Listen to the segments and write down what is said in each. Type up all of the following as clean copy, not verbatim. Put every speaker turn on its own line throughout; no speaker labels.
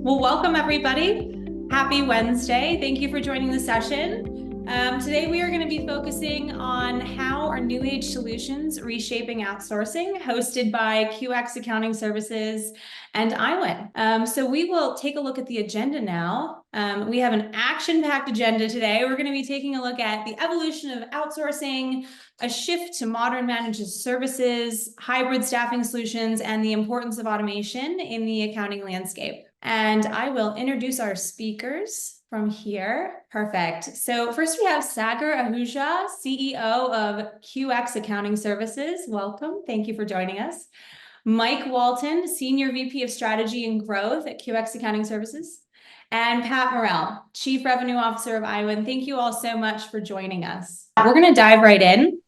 Well, welcome everybody. Happy Wednesday. Thank you for joining the session. Today we are going to be focusing on how are new age solutions reshaping outsourcing, hosted by QX Accounting Services and IWIN. So we will take a look at the agenda now. We have an action-packed agenda today. We're going to be taking a look at the evolution of outsourcing, a shift to modern managed services, hybrid staffing solutions, and the importance of automation in the accounting landscape. And I will introduce our speakers from here. Perfect. So first we have Sagar Ahuja, CEO of QX Accounting Services. Welcome. Thank you for joining us. Mike Walton, Senior VP of Strategy and Growth at QX Accounting Services. And Pat Morrell, Chief Revenue Officer of IWIN. Thank you all so much for joining us. We're going to dive right in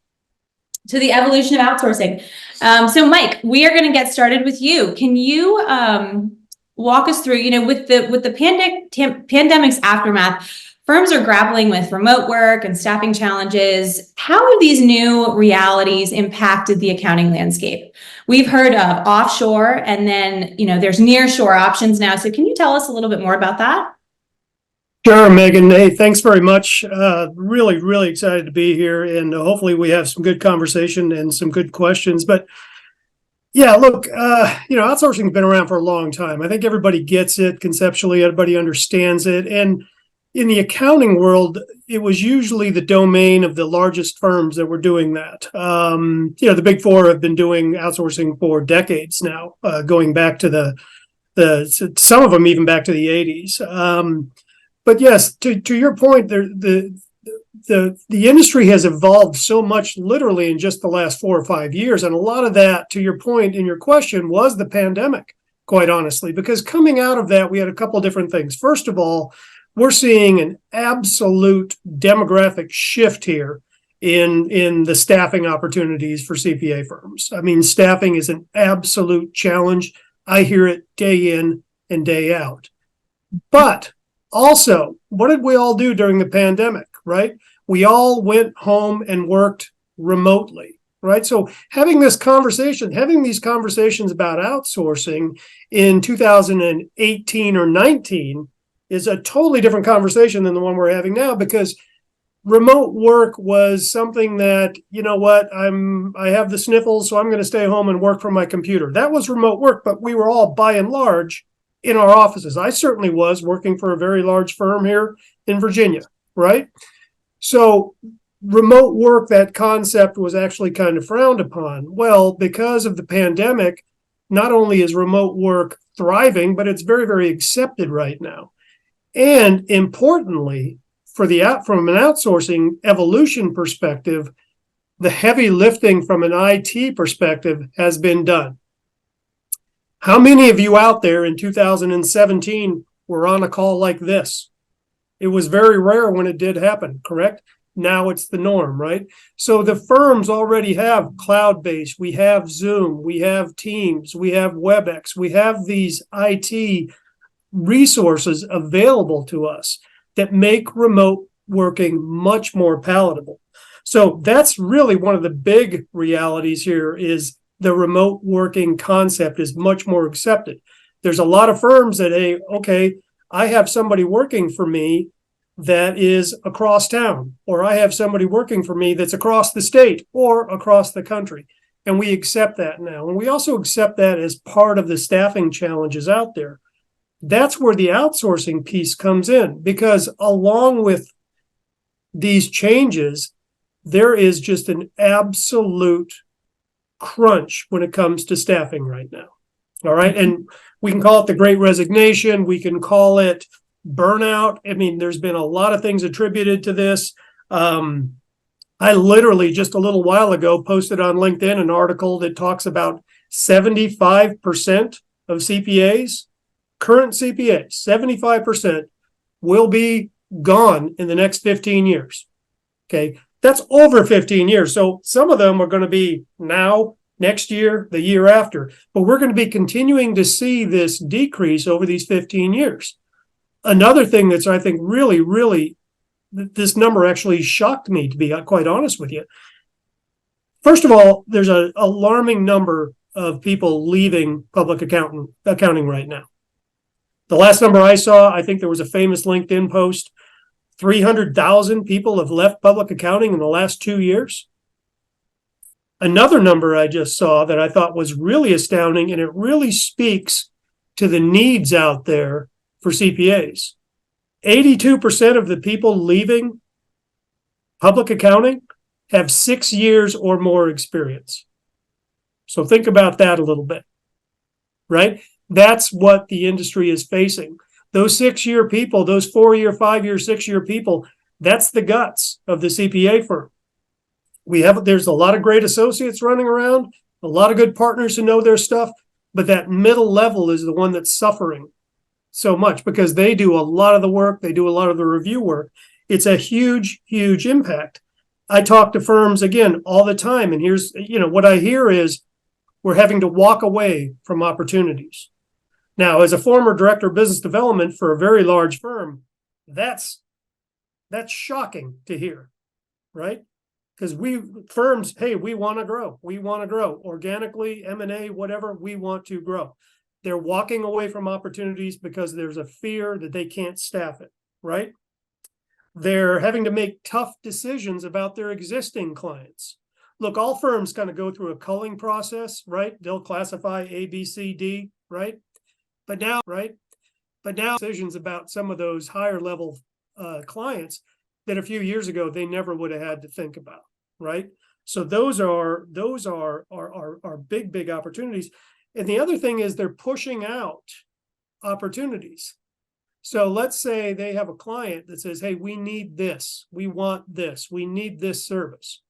to the evolution of outsourcing. So Mike, we are going to get started with you. Can you walk us through, with the pandemic's aftermath, firms are grappling with remote work and staffing challenges. How have these new realities impacted the accounting landscape? We've heard of offshore, and then, there's nearshore options now. So can you tell us a little bit more about that?
Sure, Megan. Hey, thanks very much. Really, really excited to be here, and hopefully we have some good conversation and some good questions. But yeah, look, outsourcing has been around for a long time. I think everybody gets it conceptually, everybody understands it. And in the accounting world, it was usually the domain of the largest firms that were doing that. The Big Four have been doing outsourcing for decades now, going back to some of them even back to the 80s. But yes, to your point, the industry has evolved so much literally in just the last 4 or 5 years. And a lot of that, to your point in your question, was the pandemic, quite honestly, because coming out of that, we had a couple of different things. First of all, we're seeing an absolute demographic shift here in the staffing opportunities for CPA firms. I mean, staffing is an absolute challenge. I hear it day in and day out. But also, what did we all do during the pandemic, right? We all went home and worked remotely, right? So having these conversations about outsourcing in 2018 or 19 is a totally different conversation than the one we're having now, because remote work was something that, I have the sniffles, so I'm going to stay home and work from my computer. That was remote work, but we were all, by and large, in our offices. I certainly was working for a very large firm here in Virginia, right? So remote work, that concept was actually kind of frowned upon. Well, because of the pandemic, not only is remote work thriving, but it's very, very accepted right now. And importantly, from an outsourcing evolution perspective, the heavy lifting from an IT perspective has been done. How many of you out there in 2017 were on a call like this? It was very rare when it did happen, correct? Now it's the norm, right? So the firms already have cloud-based, we have Zoom, we have Teams, we have WebEx, we have these IT resources available to us that make remote working much more palatable. So that's really one of the big realities here, is the remote working concept is much more accepted. There's a lot of firms that, hey, okay, I have somebody working for me that is across town, or I have somebody working for me that's across the state or across the country. And we accept that now. And we also accept that as part of the staffing challenges out there. That's where the outsourcing piece comes in, because along with these changes, there is just an absolute crunch when it comes to staffing right now. All right. And we can call it the Great Resignation. We can call it burnout. I mean, there's been a lot of things attributed to this. I literally just a little while ago posted on LinkedIn an article that talks about 75% of CPAs, current CPAs, 75% will be gone in the next 15 years. Okay. That's over 15 years. So some of them are going to be now, next year, the year after. But we're going to be continuing to see this decrease over these 15 years. Another thing that's, I think, really, really, this number actually shocked me, to be quite honest with you. First of all, there's an alarming number of people leaving public accounting right now. The last number I saw, I think there was a famous LinkedIn post, 300,000 people have left public accounting in the last 2 years. Another number I just saw that I thought was really astounding, and it really speaks to the needs out there for CPAs. 82% of the people leaving public accounting have 6 years or more experience. So think about that a little bit, right? That's what the industry is facing. Those 6-year people, those 4-year, 5-year, 6-year people, that's the guts of the CPA firm. There's a lot of great associates running around, a lot of good partners who know their stuff, but that middle level is the one that's suffering so much because they do a lot of the work, they do a lot of the review work. It's a huge, huge impact. I talk to firms again all the time, and here's, what I hear is we're having to walk away from opportunities. Now, as a former director of business development for a very large firm, that's shocking to hear, right? Because we want to grow. We want to grow organically, M&A, whatever, we want to grow. They're walking away from opportunities because there's a fear that they can't staff it, right? They're having to make tough decisions about their existing clients. Look, all firms kind of go through a culling process, right? They'll classify A, B, C, D, right? But now decisions about some of those higher level clients that a few years ago they never would have had to think about, right? So those are big, big opportunities. And the other thing is they're pushing out opportunities. So let's say they have a client that says, hey, we need this, we want this, we need this service.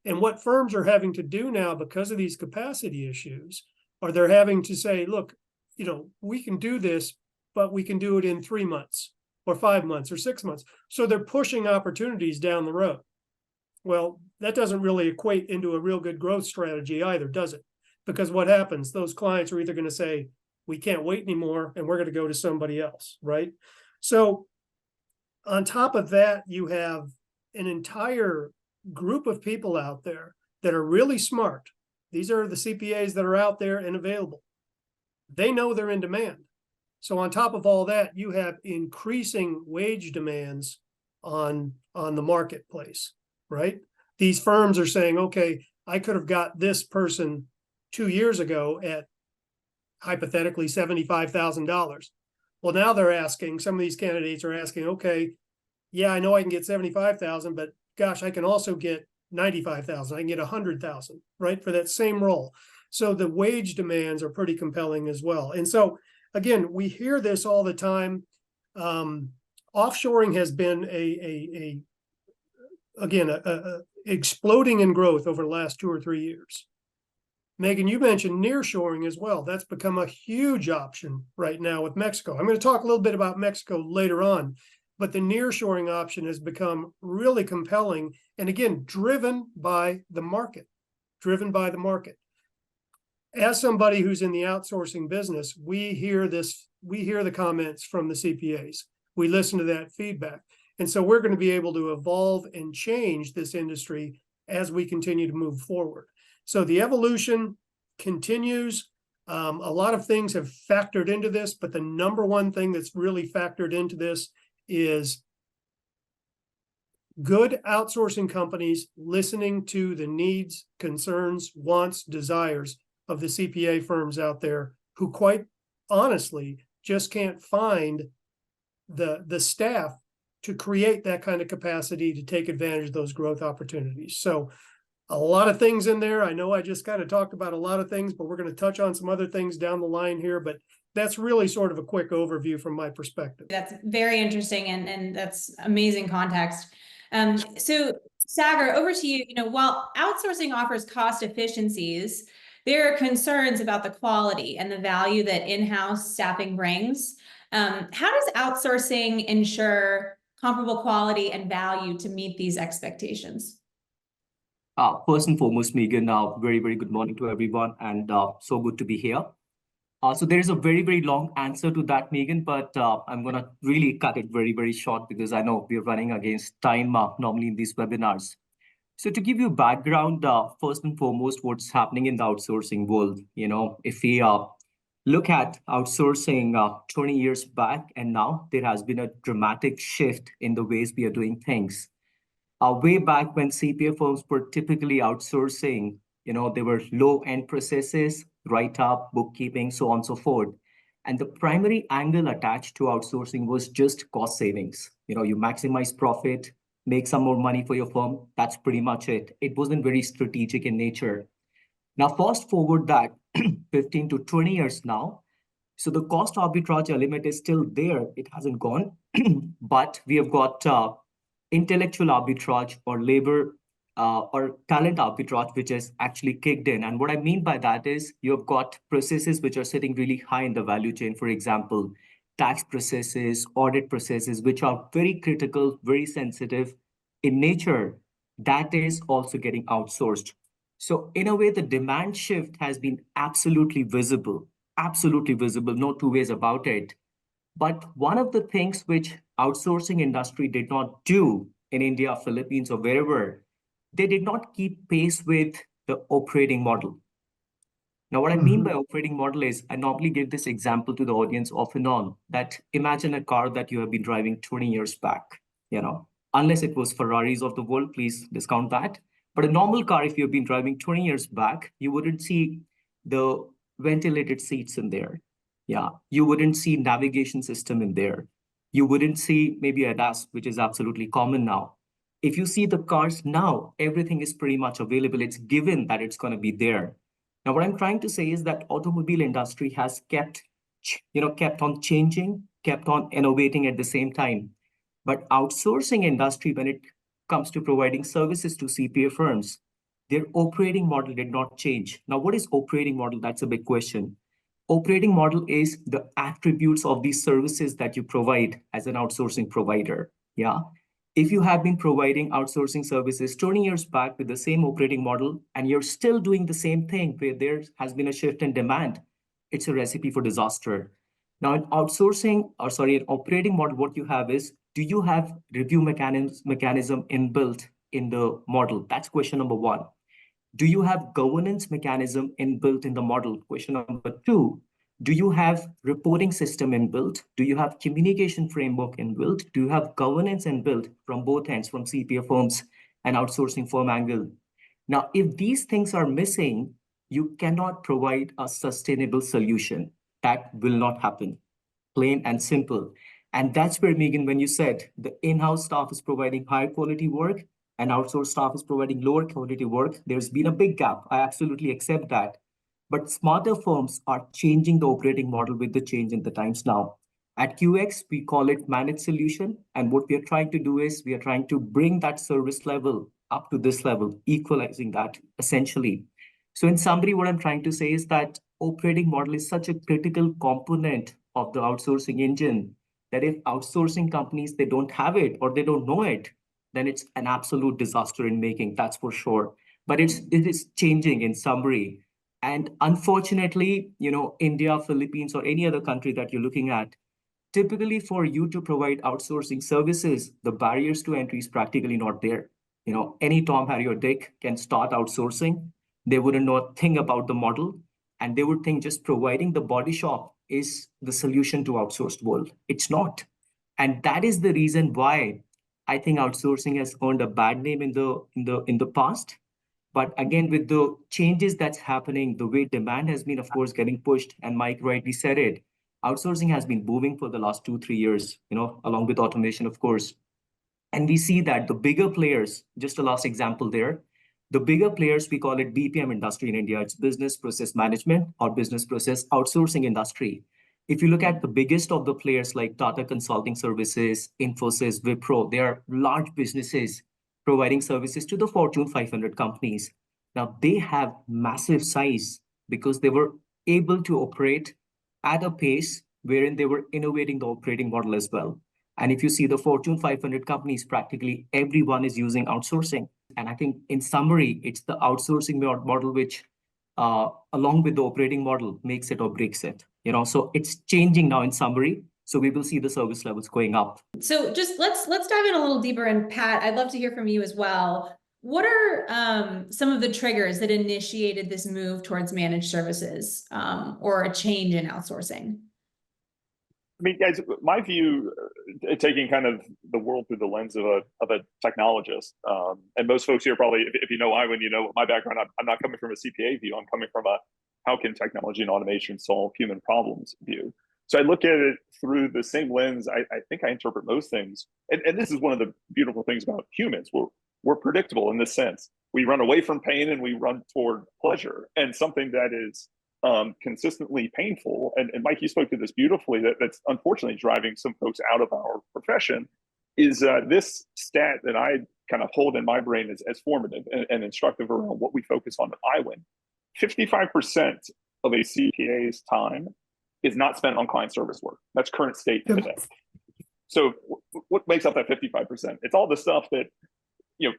And what firms are having to do now because of these capacity issues are they're having to say, look, we can do this, but we can do it in 3 months or 5 months or 6 months. So they're pushing opportunities down the road. Well, that doesn't really equate into a real good growth strategy either, does it? Because what happens? Those clients are either going to say, we can't wait anymore, and we're going to go to somebody else, right? So on top of that, you have an entire group of people out there that are really smart. These are the CPAs that are out there and available. They know they're in demand. So on top of all that, you have increasing wage demands on the marketplace, right? These firms are saying, okay, I could have got this person 2 years ago at hypothetically $75,000. Well, now they're asking, some of these candidates are asking, okay, yeah, I know I can get 75,000, but gosh, I can also get 95,000. I can get 100,000, right, for that same role. So the wage demands are pretty compelling as well. And so, again, we hear this all the time. Offshoring has been a exploding in growth over the last 2 or 3 years. Megan, you mentioned nearshoring as well. That's become a huge option right now with Mexico. I'm going to talk a little bit about Mexico later on, but the nearshoring option has become really compelling. And again, driven by the market. As somebody who's in the outsourcing business, we hear the comments from the CPAs. We listen to that feedback. And so we're going to be able to evolve and change this industry as we continue to move forward. So the evolution continues. A lot of things have factored into this, but the number one thing that's really factored into this is good outsourcing companies listening to the needs, concerns, wants, desires of the CPA firms out there who quite honestly just can't find the staff to create that kind of capacity to take advantage of those growth opportunities. So a lot of things in there. I know I just kind of talked about a lot of things, but we're going to touch on some other things down the line here. But that's really sort of a quick overview from my perspective.
That's very interesting, and that's amazing context. So Sagar, over to you. While outsourcing offers cost efficiencies, there are concerns about the quality and the value that in-house staffing brings. How does outsourcing ensure comparable quality and value to meet these expectations?
First and foremost, Megan, very, very good morning to everyone, and so good to be here. So there is a very, very long answer to that, Megan, but I'm going to really cut it very, very short because I know we're running against time normally in these webinars. So to give you background, first and foremost, what's happening in the outsourcing world, if we look at outsourcing 20 years back and now, there has been a dramatic shift in the ways we are doing things. Way back when CPA firms were typically outsourcing, there were low-end processes, write-up, bookkeeping, so on and so forth. And the primary angle attached to outsourcing was just cost savings. You maximize profit, make some more money for your firm. That's pretty much it. It wasn't very strategic in nature. Now, fast forward that 15 to 20 years now. So the cost arbitrage element is still there. It hasn't gone, but we have got intellectual arbitrage or labor or talent arbitrage, which is actually kicked in. And what I mean by that is you've got processes which are sitting really high in the value chain. For example, tax processes, audit processes, which are very critical, very sensitive in nature. That is also getting outsourced. So in a way, the demand shift has been absolutely visible, no two ways about it. But one of the things which outsourcing industry did not do in India, Philippines, or wherever, they did not keep pace with the operating model. Now, what I mean by operating model is, I normally give this example to the audience off and on, that imagine a car that you have been driving 20 years back, unless it was Ferraris of the world, please discount that. But a normal car, if you've been driving 20 years back, you wouldn't see the ventilated seats in there. Yeah, you wouldn't see navigation system in there. You wouldn't see maybe ADAS, which is absolutely common now. If you see the cars now, everything is pretty much available. It's given that it's going to be there. Now, what I'm trying to say is that automobile industry has kept on changing, kept on innovating at the same time. But outsourcing industry, when it comes to providing services to CPA firms, their operating model did not change. Now, what is operating model? That's a big question. Operating model is the attributes of these services that you provide as an outsourcing provider. Yeah. If you have been providing outsourcing services 20 years back with the same operating model, and you're still doing the same thing where there has been a shift in demand, it's a recipe for disaster. Now, in an operating model, what you have is, do you have review mechanism inbuilt in the model? That's question number one. Do you have governance mechanism inbuilt in the model? Question number two. Do you have reporting system inbuilt? Do you have communication framework inbuilt? Do you have governance inbuilt from both ends, from CPA firms and outsourcing firm angle? Now, if these things are missing, you cannot provide a sustainable solution. That will not happen, plain and simple. And that's where, Megan, when you said the in-house staff is providing high quality work and outsourced staff is providing lower quality work, there's been a big gap. I absolutely accept that. But smarter firms are changing the operating model with the change in the times now. At QX, we call it managed solution. And what we are trying to do is we are trying to bring that service level up to this level, equalizing that essentially. So in summary, what I'm trying to say is that operating model is such a critical component of the outsourcing engine that if outsourcing companies, they don't have it or they don't know it, then it's an absolute disaster in making, that's for sure. But it is changing in summary. And unfortunately, India, Philippines, or any other country that you're looking at, typically for you to provide outsourcing services, the barriers to entry is practically not there. Any Tom, Harry, or Dick can start outsourcing. They wouldn't know a thing about the model, and they would think just providing the body shop is the solution to outsourced world. It's not. And that is the reason why I think outsourcing has earned a bad name in the past. But again, with the changes that's happening, the way demand has been, of course, getting pushed, and Mike rightly said it, outsourcing has been booming for the last 2-3 years, along with automation, of course. And we see that the bigger players, just a last example there, the bigger players, we call it BPM industry in India. It's business process management or business process outsourcing industry. If you look at the biggest of the players like Tata Consulting Services, Infosys, Wipro, they are large businesses providing services to the Fortune 500 companies. Now, they have massive size because they were able to operate at a pace wherein they were innovating the operating model as well. And if you see the Fortune 500 companies, practically everyone is using outsourcing. And I think in summary, it's the outsourcing model which, along with the operating model, makes it or breaks it. So it's changing now in summary. So we will see the service levels going up.
So just let's dive in a little deeper. And Pat, I'd love to hear from you as well. what are some of the triggers that initiated this move towards managed services or a change in outsourcing?
I mean, guys, my view, taking kind of the world through the lens of a technologist, and most folks here probably, if you know Iwan, you know my background. I'm not coming from a CPA view. I'm coming from a how can technology and automation solve human problems view. So I look at it through the same lens. I think I interpret most things, and this is one of the beautiful things about humans. We're predictable in this sense. We run away from pain and we run toward pleasure, and something that is consistently painful. And Mike, you spoke to this beautifully, that's unfortunately driving some folks out of our profession, is this stat that I kind of hold in my brain as formative and instructive around what we focus on at Iwan. 55% of a CPA's time is not spent on client service work. That's current state today. So what makes up that 55%? It's all the stuff that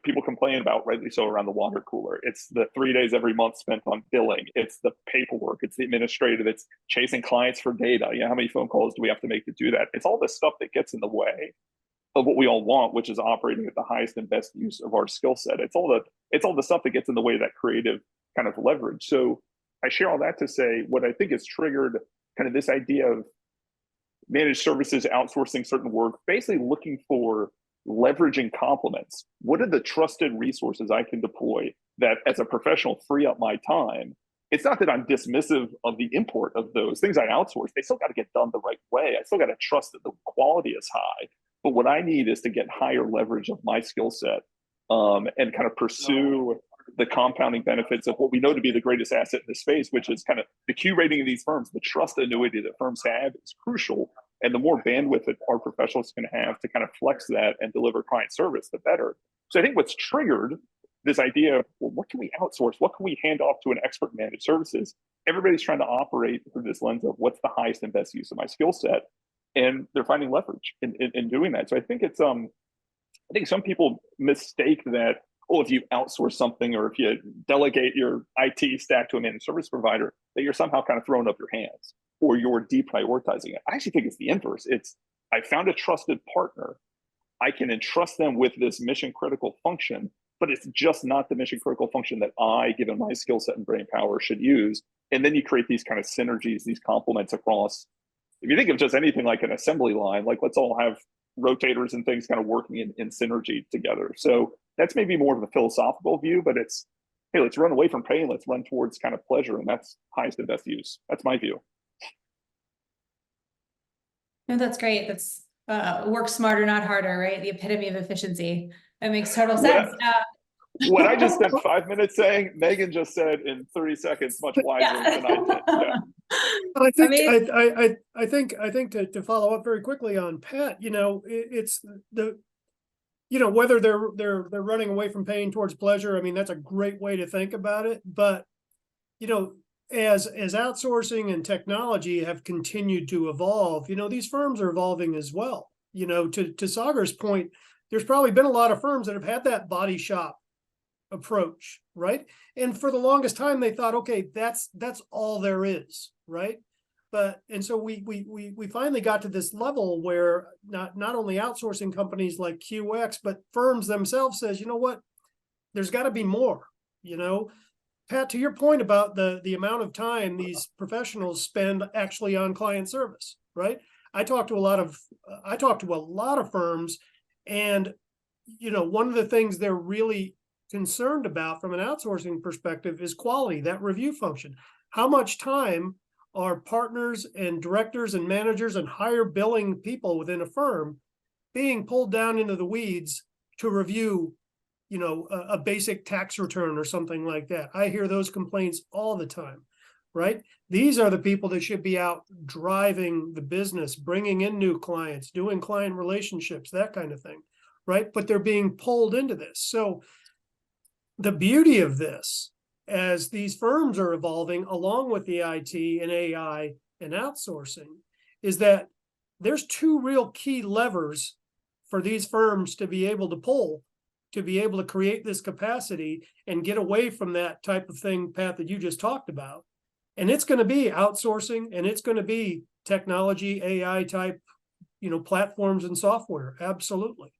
people complain about, rightly so, around the water cooler. It's the 3 days every month spent on billing. It's the paperwork. It's the administrative. It's chasing clients for data. How many phone calls do we have to make to do that? It's all the stuff that gets in the way of what we all want, which is operating at the highest and best use of our skill set. It's all the stuff that gets in the way of that creative kind of leverage. So I share all that to say what I think has triggered kind of this idea of managed services outsourcing certain work, basically looking for leveraging complements. What are the trusted resources I can deploy that as a professional free up my time? It's not that I'm dismissive of the import of those things I outsource. They still got to get done the right way. I still got to trust that the quality is high. But what I need is to get higher leverage of my skill set and kind of pursue the compounding benefits of what we know to be the greatest asset in the space, which is kind of the Q rating of these firms. The trust annuity that firms have is crucial. And the more bandwidth that our professionals can have to kind of flex that and deliver client service, the better. So I think what's triggered this idea of, well, what can we outsource? What can we hand off to an expert in managed services? Everybody's trying to operate through this lens of what's the highest and best use of my skill set. And they're finding leverage in doing that. So I think it's, I think some people mistake that, oh, if you outsource something or if you delegate your IT stack to a managed service provider, that you're somehow kind of throwing up your hands or you're deprioritizing it. I actually think it's the inverse. It's, I found a trusted partner. I can entrust them with this mission critical function, but it's just not the mission critical function that I, given my skill set and brain power, should use. And then you create these kind of synergies, these complements across. If you think of just anything like an assembly line, like let's all have rotators and things kind of working in synergy together. So that's maybe more of a philosophical view, but it's, hey, let's run away from pain. Let's run towards kind of pleasure. And that's highest and best use. That's my view.
No, that's great. That's work smarter, not harder, right? The epitome of efficiency. That makes total sense.
What I just spent 5 minutes saying, Megan just said in 30 seconds, much wiser than I did. Yeah.
I think to follow up very quickly on Pat, it's the, whether they're running away from pain towards pleasure. I mean, that's a great way to think about it. But, as outsourcing and technology have continued to evolve, these firms are evolving as well. To Sagar's point, there's probably been a lot of firms that have had that body shop approach, right? And for the longest time, they thought, okay, that's all there is, right? And so we finally got to this level where not only outsourcing companies like QX, but firms themselves says, you know what, there's got to be more. Pat, to your point about the amount of time these professionals spend actually on client service, right? I talk to a lot of firms, and one of the things they're really concerned about from an outsourcing perspective is quality, that review function. How much time are partners and directors and managers and higher billing people within a firm being pulled down into the weeds to review, a basic tax return or something like that? I hear those complaints all the time, right? These are the people that should be out driving the business, bringing in new clients, doing client relationships, that kind of thing, right? But they're being pulled into this. So the beauty of this, as these firms are evolving along with the IT and AI and outsourcing, is that there's two real key levers for these firms to be able to pull, to be able to create this capacity and get away from that type of thing, Pat, that you just talked about. And it's going to be outsourcing, and it's going to be technology, AI type, platforms and software. Absolutely.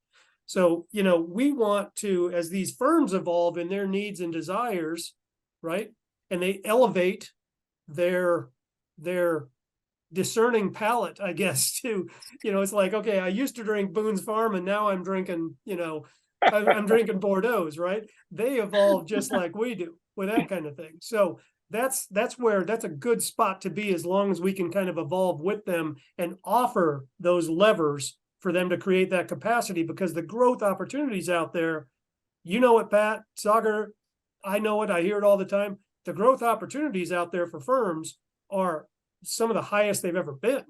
So, we want to, as these firms evolve in their needs and desires, right? And they elevate their discerning palate, I guess, to, it's like, okay, I used to drink Boone's Farm and now I'm drinking, I'm drinking Bordeaux's, right? They evolve just like we do with that kind of thing. So that's a good spot to be, as long as we can kind of evolve with them and offer those levers for them to create that capacity, because the growth opportunities out there, it, Pat, Sagar, I know it, I hear it all the time. The growth opportunities out there for firms are some of the highest they've ever been,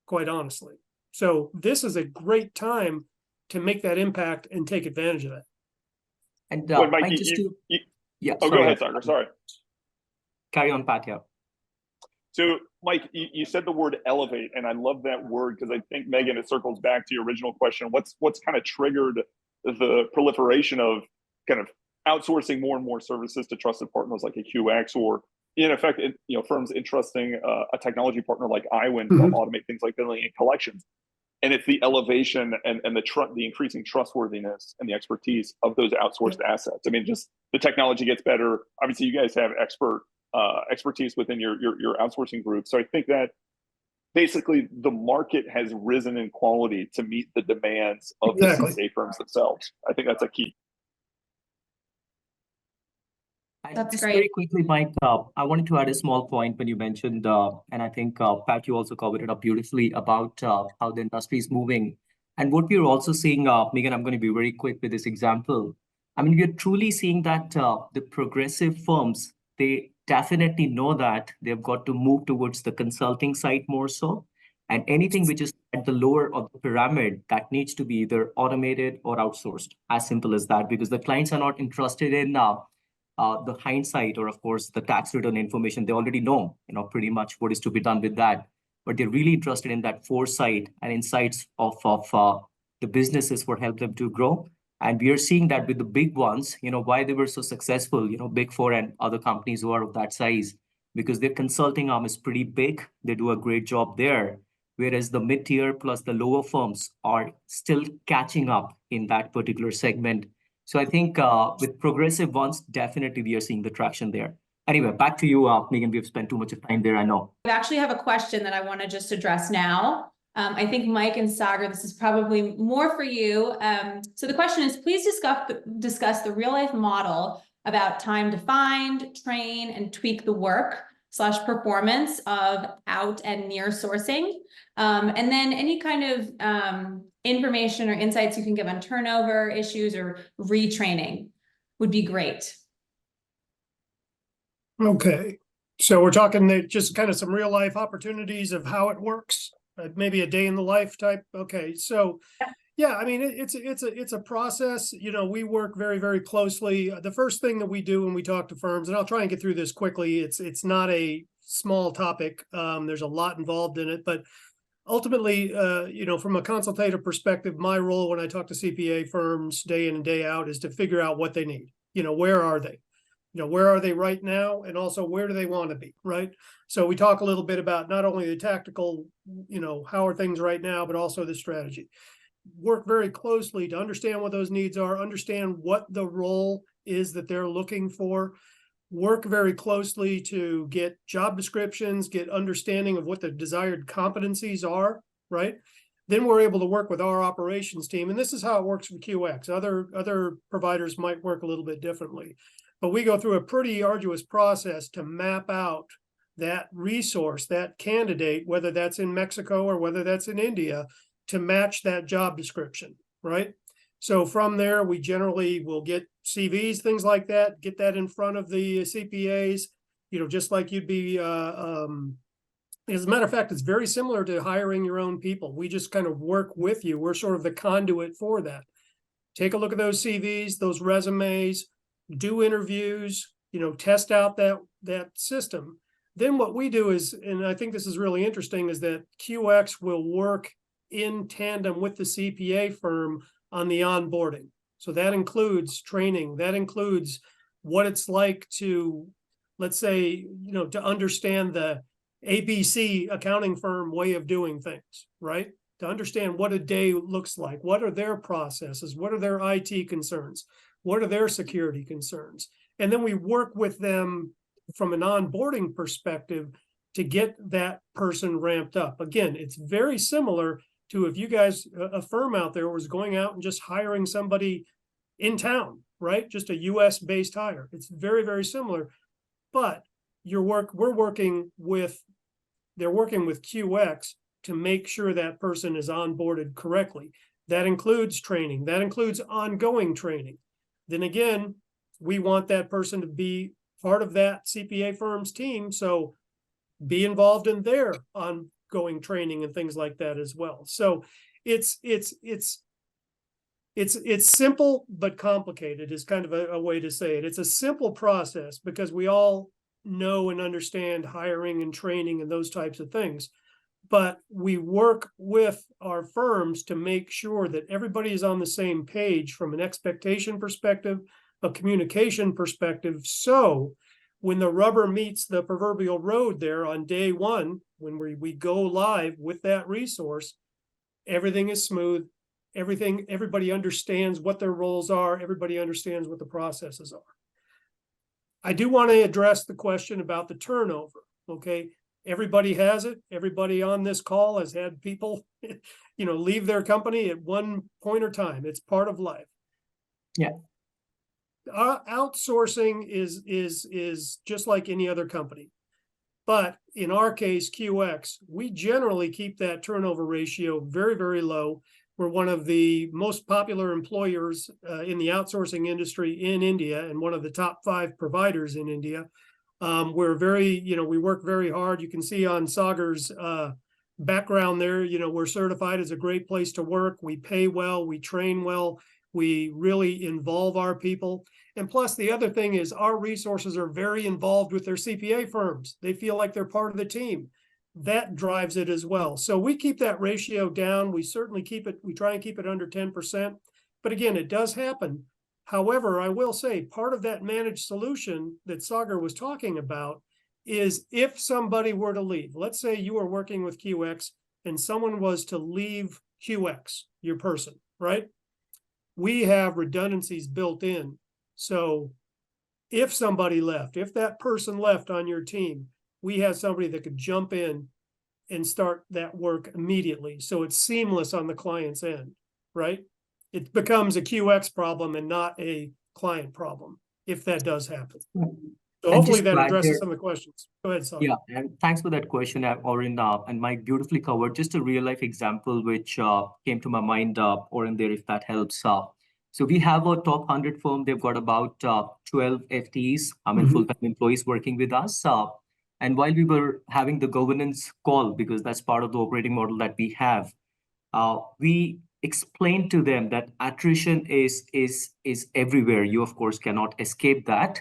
quite honestly. So this is a great time to make that impact and take advantage of that.
And
Mike,
yeah.
Oh, go ahead, Sagar. Sorry.
Carry on, Pat. Yeah.
So, Mike, you said the word elevate, and I love that word, because I think, Megan, it circles back to your original question. What's kind of triggered the proliferation of kind of outsourcing more and more services to trusted partners like a QX, or in effect, firms entrusting a technology partner like iWin to automate things like billing and collections. And it's the elevation and the increasing trustworthiness and the expertise of those outsourced assets. I mean, just the technology gets better. Obviously, you guys have expertise within your outsourcing group. So I think that basically the market has risen in quality to meet the demands of the CPA firms themselves. I think that's a key.
That's
just
great.
Very quickly, Mike, I wanted to add a small point when you mentioned, and I think, Pat, you also covered it up beautifully about how the industry is moving. And what we're also seeing, Megan, I'm going to be very quick with this example. I mean, we're truly seeing that the progressive firms, they definitely know that they've got to move towards the consulting side more so. And anything which is at the lower of the pyramid, that needs to be either automated or outsourced, as simple as that, because the clients are not interested in the hindsight, or of course the tax return information. They already know, pretty much what is to be done with that. But they're really interested in that foresight and insights of the businesses for help them to grow. And we are seeing that with the big ones, why they were so successful, Big Four and other companies who are of that size, because their consulting arm is pretty big. They do a great job there. Whereas the mid-tier plus the lower firms are still catching up in that particular segment. So I think with progressive ones, definitely we are seeing the traction there. Anyway, back to you, Megan. We've spent too much of time there, I know.
I actually have a question that I want to just address now. I think Mike and Sagar, this is probably more for you. So the question is, please discuss the real life model about time to find, train, and tweak the work / performance of out and near sourcing. And then any kind of information or insights you can give on turnover issues or retraining would be great.
Okay. So we're talking just kind of some real life opportunities of how it works, maybe a day in the life type. Okay. So yeah, I mean, it's a process. We work very, very closely. The first thing that we do when we talk to firms, and I'll try and get through this quickly. It's not a small topic. There's a lot involved in it, but ultimately, from a consultative perspective, my role when I talk to CPA firms day in and day out is to figure out what they need. Where are they? Where are they right now? And also, where do they want to be, right? So we talk a little bit about not only the tactical, how are things right now, but also the strategy. Work very closely to understand what those needs are, understand what the role is that they're looking for, work very closely to get job descriptions, get understanding of what the desired competencies are, right? Then we're able to work with our operations team. And this is how it works with QX. Other providers might work a little bit differently. But we go through a pretty arduous process to map out that resource, that candidate, whether that's in Mexico or whether that's in India, to match that job description, right? So from there, we generally will get CVs, things like that, get that in front of the CPAs, just like you'd be, as a matter of fact, it's very similar to hiring your own people. We just kind of work with you. We're sort of the conduit for that. Take a look at those CVs, those resumes, do interviews, test out that system. Then what we do is, and I think this is really interesting, is that QX will work in tandem with the CPA firm on the onboarding. So that includes training, that includes what it's like to, let's say, to understand the ABC accounting firm way of doing things, right? to understand what a day looks like. What are their processes? What are their IT concerns? What are their security concerns? And then we work with them from an onboarding perspective to get that person ramped up. Again, it's very similar to if you guys, a firm out there was going out and just hiring somebody in town, right? Just a US based hire. It's very, very similar. But they're working with QX to make sure that person is onboarded correctly. That includes training. That includes ongoing training. Then again, we want that person to be part of that CPA firm's team. So be involved in their ongoing training and things like that as well. So it's simple but complicated is kind of a way to say it. It's a simple process because we all know and understand hiring and training and those types of things. But we work with our firms to make sure that everybody is on the same page from an expectation perspective, a communication perspective. So when the rubber meets the proverbial road there on day one, when we go live with that resource, everything is smooth. Everybody understands what their roles are. Everybody understands what the processes are. I do want to address the question about the turnover. Okay. Everybody has it. Everybody on this call has had people, leave their company at one point or time. It's part of life.
Yeah.
Outsourcing is just like any other company. But in our case, QX, we generally keep that turnover ratio very, very low. We're one of the most popular employers in the outsourcing industry in India and one of the top 5 providers in India. We're we work very hard. You can see on Sagar's background there, we're certified as a great place to work. We pay well, we train well, we really involve our people. And plus the other thing is our resources are very involved with their CPA firms. They feel like they're part of the team. That drives it as well. So we keep that ratio down. We certainly we try and keep it under 10%. But again, it does happen. However, I will say part of that managed solution that Sagar was talking about is if somebody were to leave, let's say you are working with QX and someone was to leave QX, your person, right? We have redundancies built in. So if somebody left, if that person left on your team, we have somebody that could jump in and start that work immediately. So it's seamless on the client's end, right? It becomes a QX problem and not a client problem, if that does happen. So hopefully that addresses some of the questions. Go ahead, Sagar.
Yeah, and thanks for that question, Orin, and Mike beautifully covered just a real life example which came to my mind, Orin, there, if that helps. So we have a top 100 firm. They've got about 12 FTEs, full-time employees working with us. And while we were having the governance call, because that's part of the operating model that we have, we explained to them that attrition is everywhere. You, of course, cannot escape that.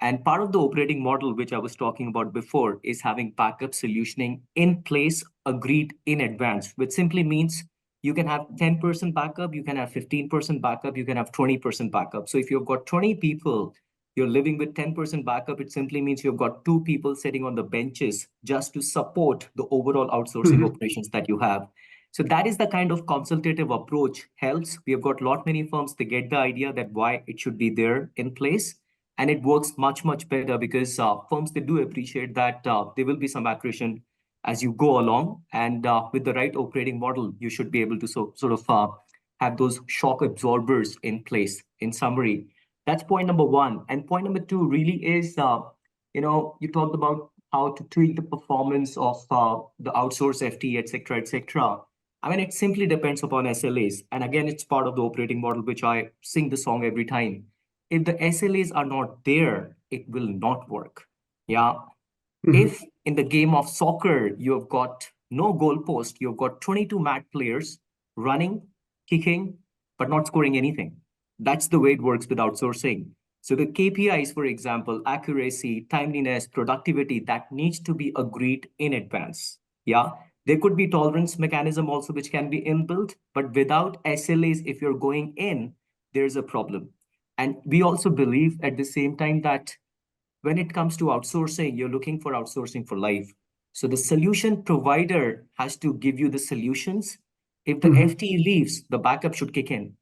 And part of the operating model, which I was talking about before, is having backup solutioning in place, agreed in advance, which simply means you can have 10% backup, you can have 15% backup, you can have 20% backup. So if you've got 20 people, you're living with 10% backup, it simply means you've got 2 people sitting on the benches just to support the overall outsourcing operations that you have. So that is the kind of consultative approach helps. We have got many firms to get the idea that why it should be there in place. And it works much, much better because firms, they do appreciate that there will be some attrition as you go along. And with the right operating model, you should be able to sort of have those shock absorbers in place. In summary, that's point number 1. And point number 2 really is, you talked about how to tweak the performance of the outsource FT, et cetera, et cetera. I mean, it simply depends upon SLAs. And again, it's part of the operating model, which I sing the song every time. If the SLAs are not there, it will not work. Yeah. If in the game of soccer, you've got no goalpost, you've got 22 mad players running, kicking, but not scoring anything. That's the way it works with outsourcing. So the KPIs, for example, accuracy, timeliness, productivity, that needs to be agreed in advance. Yeah. There could be tolerance mechanism also, which can be inbuilt, but without SLAs, if you're going in, there's a problem. And we also believe at the same time that when it comes to outsourcing, you're looking for outsourcing for life. So the solution provider has to give you the solutions, If the FTE leaves, the backup should kick in.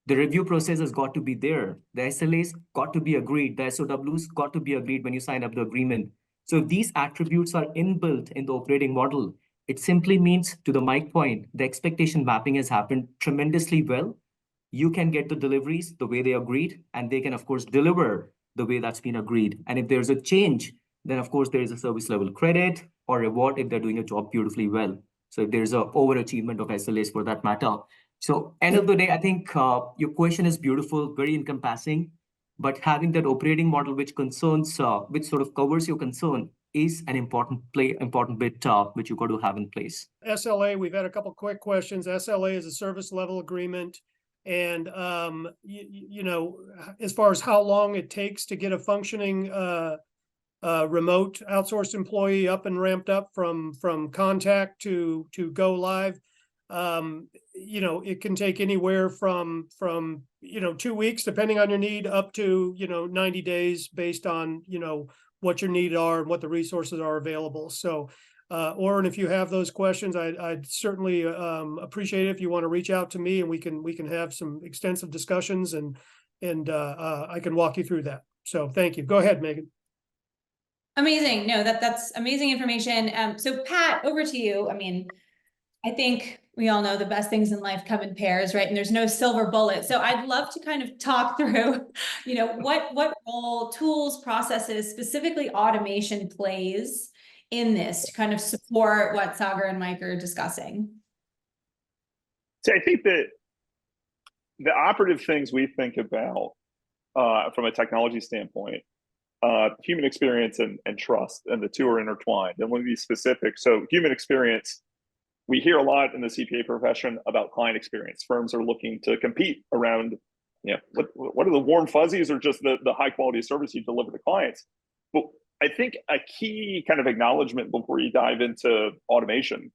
The review process has got to be there. The SLAs got to be agreed. The SOWs got to be agreed when you sign up the agreement. So if these attributes are inbuilt in the operating model, it simply means, to the mic point, the expectation mapping has happened tremendously well. You can get the deliveries the way they agreed, and they can, of course, deliver the way that's been agreed. And if there's a change, then, of course, there is a service level credit or reward if they're doing a job beautifully well. So if there's a overachievement of SLAs for that matter. So end of the day, I think your question is beautiful, very encompassing, but having that operating model which concerns, which sort of covers your concern is an important bit which you got to have in place.
SLA, we've had a couple quick questions. SLA is a service level agreement. And, you know, as far as how long it takes to get a functioning remote outsourced employee up and ramped up from contact to go live, you know, it can take anywhere from 2 weeks, depending on your need, up to 90 days based on what your needs are and what the resources are available. So Oren, if you have those questions, I'd certainly appreciate it if you want to reach out to me, and we can have some extensive discussions, and I can walk you through that. So thank you. Go ahead, Megan.
Amazing. No, that's amazing information. So Pat, over to you. I mean, I think we all know the best things in life come in pairs, right? And there's no silver bullet. So I'd love to kind of talk through, what role tools, processes, specifically automation plays in this to kind of support what Sagar and Mike are discussing.
So I think that the operative things we think about from a technology standpoint, human experience and trust, and the two are intertwined. And let me be specific. So human experience, we hear a lot in the CPA profession about client experience. Firms are looking to compete around, what are the warm fuzzies or just the high quality service you deliver to clients. But I think a key kind of acknowledgement before you dive into automation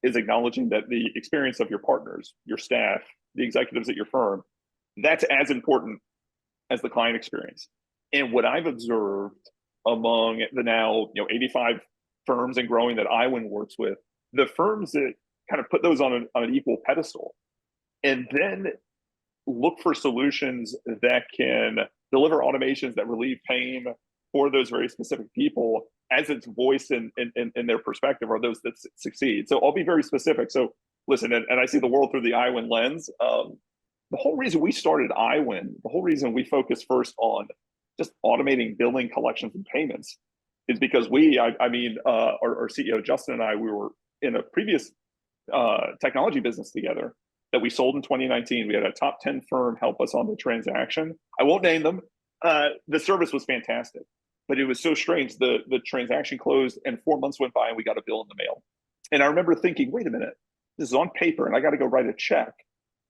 is acknowledging that the experience of your partners, your staff, the executives at your firm, that's as important as the client experience. And what I've observed among the now 85 firms and growing that IWIN works with, the firms that kind of put those on an equal pedestal and then look for solutions that can deliver automations that relieve pain for those very specific people as it's voiced in their perspective, are those that succeed. So I'll be very specific. So listen, and I see the world through the IWIN lens. The whole reason we started IWIN, the whole reason we focused first on just automating billing, collections, and payments is because our CEO, Justin, and I, we were in a previous technology business together that we sold in 2019. We had a top 10 firm help us on the transaction. I won't name them. The service was fantastic, but it was so strange. The transaction closed and 4 months went by and we got a bill in the mail. And I remember thinking, wait a minute, this is on paper and I got to go write a check.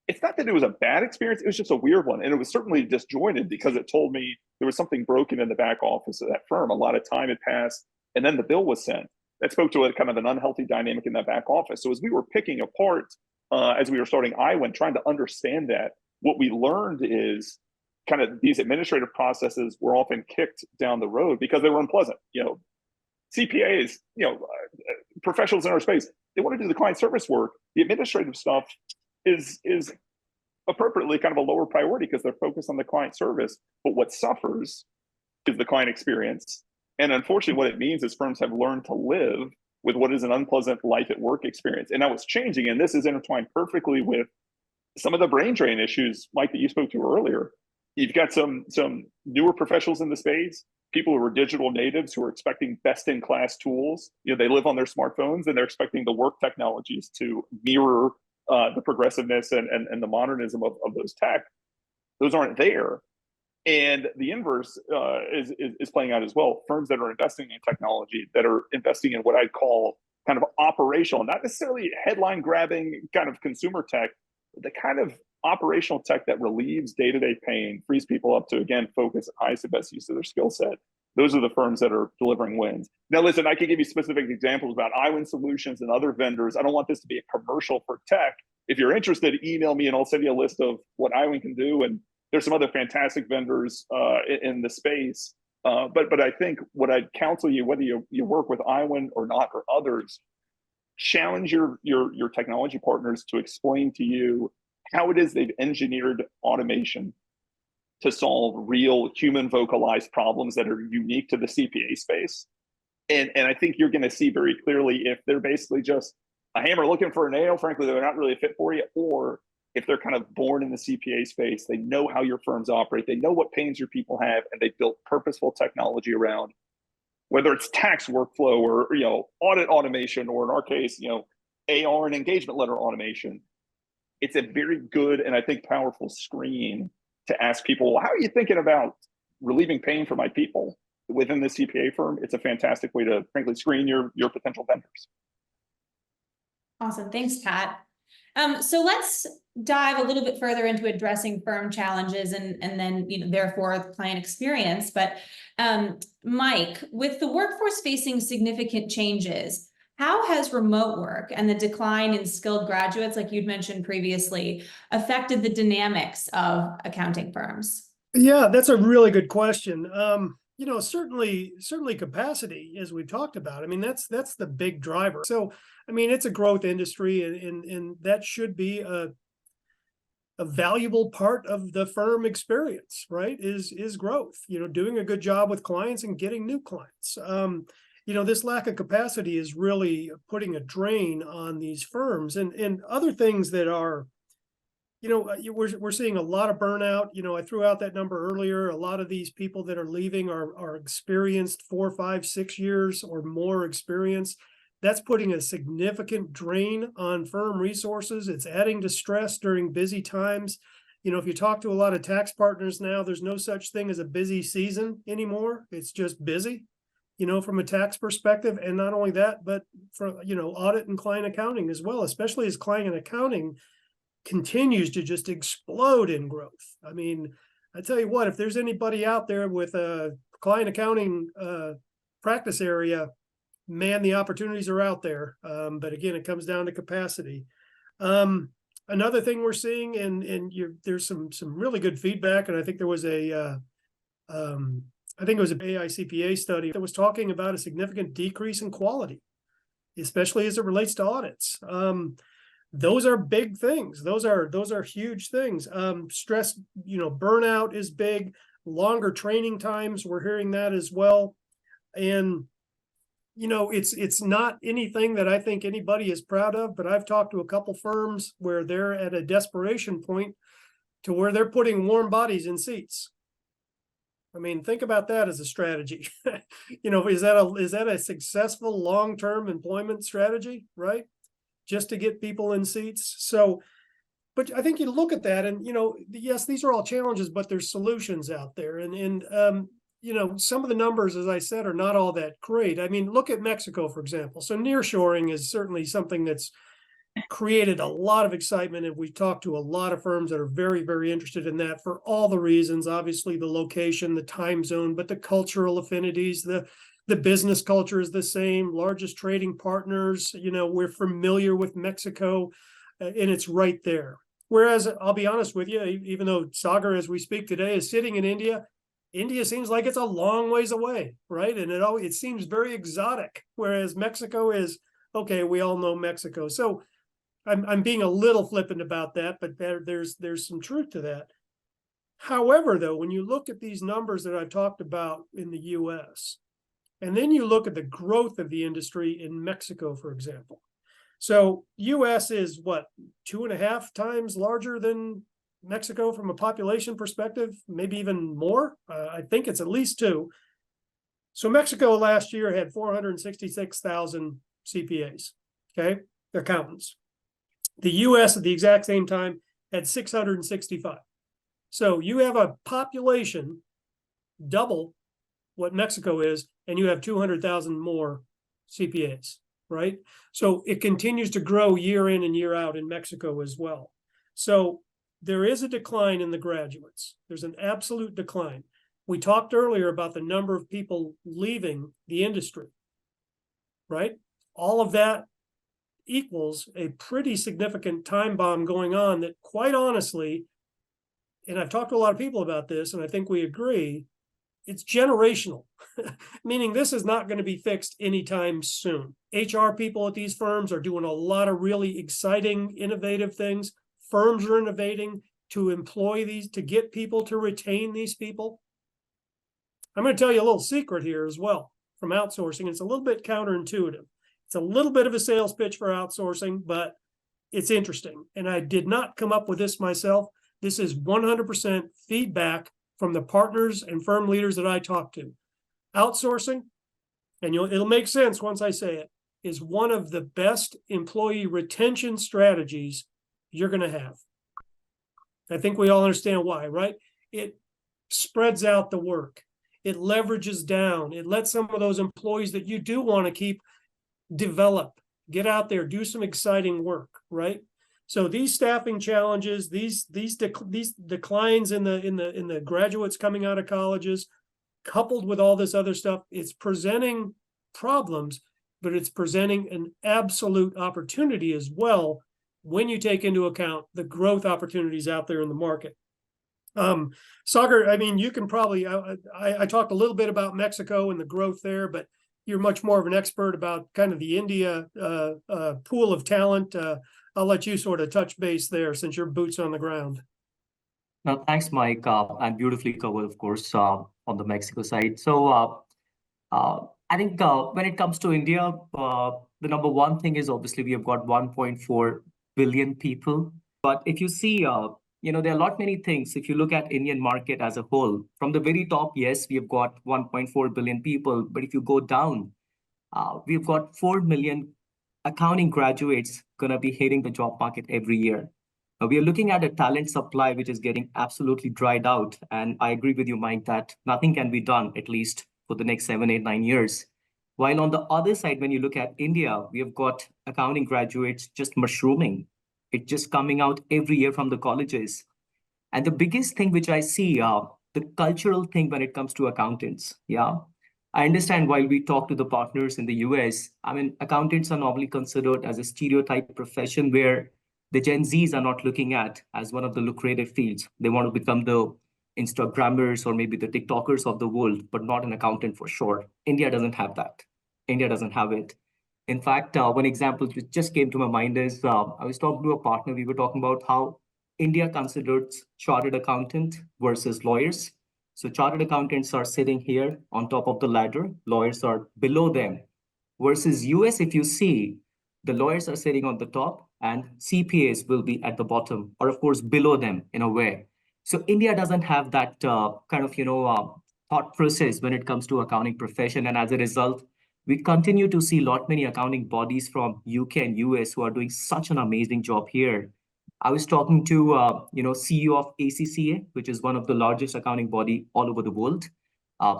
It's not that it was a bad experience. It was just a weird one. And it was certainly disjointed because it told me there was something broken in the back office of that firm. A lot of time had passed and then the bill was sent. That spoke to a kind of an unhealthy dynamic in that back office. So as we were picking apart, as we were starting IWIN, trying to understand that, what we learned is kind of these administrative processes were often kicked down the road because they were unpleasant. CPAs, professionals in our space, they want to do the client service work. The administrative stuff is appropriately kind of a lower priority because they're focused on the client service. But what suffers is the client experience. And unfortunately, what it means is firms have learned to live with what is an unpleasant life at work experience. And now it's changing. And this is intertwined perfectly with some of the brain drain issues, Mike, that you spoke to earlier. You've got some newer professionals in the space, people who are digital natives who are expecting best-in-class tools. They live on their smartphones and they're expecting the work technologies to mirror the progressiveness and the modernism of those tech. Those aren't there. And the inverse is playing out as well. Firms that are investing in technology, that are investing in what I'd call kind of operational, not necessarily headline grabbing kind of consumer tech, but the kind of operational tech that relieves day-to-day pain, frees people up to, again, focus on highest and best use of their skill set. Those are the firms that are delivering wins. Now, listen, I can give you specific examples about IWIN Solutions and other vendors. I don't want this to be a commercial for tech. If you're interested, email me and I'll send you a list of what IWIN can do. And there's some other fantastic vendors in the space. But I think what I'd counsel you, whether you work with IWIN or not, or others, challenge your technology partners to explain to you how it is they've engineered automation to solve real human vocalized problems that are unique to the CPA space. And I think you're going to see very clearly if they're basically just a hammer looking for a nail, frankly, they're not really a fit for you, or if they're kind of born in the CPA space, they know how your firms operate, they know what pains your people have, and they built purposeful technology around, whether it's tax workflow or audit automation, or in our case, AR and engagement letter automation. It's a very good and I think powerful screen to ask people, well, how are you thinking about relieving pain for my people within the CPA firm? It's a fantastic way to, frankly, screen your potential vendors.
Awesome. Thanks, Pat. So let's dive a little bit further into addressing firm challenges and then, therefore client experience. But Mike, with the workforce facing significant changes, how has remote work and the decline in skilled graduates, like you'd mentioned previously, affected the dynamics of accounting firms?
Yeah, that's a really good question. Certainly capacity, as we've talked about. I mean, that's the big driver. So, I mean, it's a growth industry, and that should be a valuable part of the firm experience, right? Is growth. Doing a good job with clients and getting new clients. This lack of capacity is really putting a drain on these firms, and other things that are. We're seeing a lot of burnout. I threw out that number earlier. A lot of these people that are leaving are experienced 4, 5, 6 years or more experience. That's putting a significant drain on firm resources. It's adding to stress during busy times. If you talk to a lot of tax partners now, there's no such thing as a busy season anymore. It's just busy, from a tax perspective. And not only that, but for, audit and client accounting as well, especially as client accounting continues to just explode in growth. I mean, I tell you what, if there's anybody out there with a client accounting practice area, man, the opportunities are out there. But again, it comes down to capacity. Another thing we're seeing, and there's some really good feedback, and I think there was an AICPA study that was talking about a significant decrease in quality, especially as it relates to audits. Those are big things. Those are huge things. Stress, burnout is big. Longer training times, we're hearing that as well. And it's not anything that I think anybody is proud of, but I've talked to a couple firms where they're at a desperation point to where they're putting warm bodies in seats. I mean, think about that as a strategy. Is that a successful long-term employment strategy, right? Just to get people in seats. So, but I think you look at that and, yes, these are all challenges, but there's solutions out there. And some of the numbers, as I said, are not all that great. I mean, look at Mexico, for example. So nearshoring is certainly something that's created a lot of excitement. And we talked to a lot of firms that are very, very interested in that for all the reasons, obviously the location, the time zone, but the cultural affinities, the business culture is the same, largest trading partners, we're familiar with Mexico, and it's right there. Whereas, I'll be honest with you, even though Sagar, as we speak today, is sitting in India, India seems like it's a long ways away, right? And it seems very exotic, whereas Mexico is, okay, we all know Mexico. So I'm being a little flippant about that, but there's some truth to that. However, though, when you look at these numbers that I've talked about in the US, and then you look at the growth of the industry in Mexico, for example. So US is what, 2.5 times larger than Mexico from a population perspective, maybe even more. I think it's at least 2. So Mexico last year had 466,000 CPAs, okay, accountants. The US at the exact same time had 665. So you have a population double what Mexico is, and you have 200,000 more CPAs, right? So it continues to grow year in and year out in Mexico as well. So there is a decline in the graduates. There's an absolute decline. We talked earlier about the number of people leaving the industry, right? All of that equals a pretty significant time bomb going on that, quite honestly, and I've talked to a lot of people about this, and I think we agree, It's generational, meaning this is not going to be fixed anytime soon. HR people at these firms are doing a lot of really exciting, innovative things. Firms are innovating to employ these, to get people, to retain these people. I'm going to tell you a little secret here as well from outsourcing. It's a little bit counterintuitive. It's a little bit of a sales pitch for outsourcing, but it's interesting. And I did not come up with this myself. This is 100% feedback from the partners and firm leaders that I talk to. Outsourcing, and it'll make sense once I say it, is one of the best employee retention strategies you're going to have. I think we all understand why, right? It spreads out the work. It leverages down. It lets some of those employees that you do want to keep develop, get out there, do some exciting work, right? So these staffing challenges, these declines in the graduates coming out of colleges, coupled with all this other stuff, it's presenting problems, but it's presenting an absolute opportunity as well when you take into account the growth opportunities out there in the market. Sagar, I mean, you can probably, I talked a little bit about Mexico and the growth there, but you're much more of an expert about kind of the India pool of talent. I'll let you sort of touch base there since your boots on the ground.
No, thanks, Mike. And beautifully covered, of course, on the Mexico side. So I think when it comes to India, the number one thing is obviously we have got 1.4 billion people. But if you see, there are a lot many things. If you look at Indian market as a whole, from the very top, yes, we have got 1.4 billion people. But if you go down, we've got 4 million accounting graduates going to be hitting the job market every year. We are looking at a talent supply which is getting absolutely dried out. And I agree with you, Mike, that nothing can be done, at least for the next 7, 8, 9 years. While on the other side, when you look at India, we have got accounting graduates just mushrooming. It's just coming out every year from the colleges. And the biggest thing which I see, the cultural thing when it comes to accountants, I understand while we talk to the partners in the US, I mean, accountants are normally considered as a stereotype profession where the Gen Zs are not looking at as one of the lucrative fields. They want to become the Instagrammers or maybe the TikTokers of the world, but not an accountant for sure. India doesn't have that. India doesn't have it. In fact, one example which just came to my mind is I was talking to a partner. We were talking about how India considers chartered accountant versus lawyers. So chartered accountants are sitting here on top of the ladder. Lawyers are below them. Versus US, if you see, the lawyers are sitting on the top and CPAs will be at the bottom or, of course, below them in a way. So India doesn't have that kind of, thought process when it comes to accounting profession. And as a result, we continue to see many accounting bodies from UK and US who are doing such an amazing job here. I was talking to, CEO of ACCA, which is one of the largest accounting body all over the world,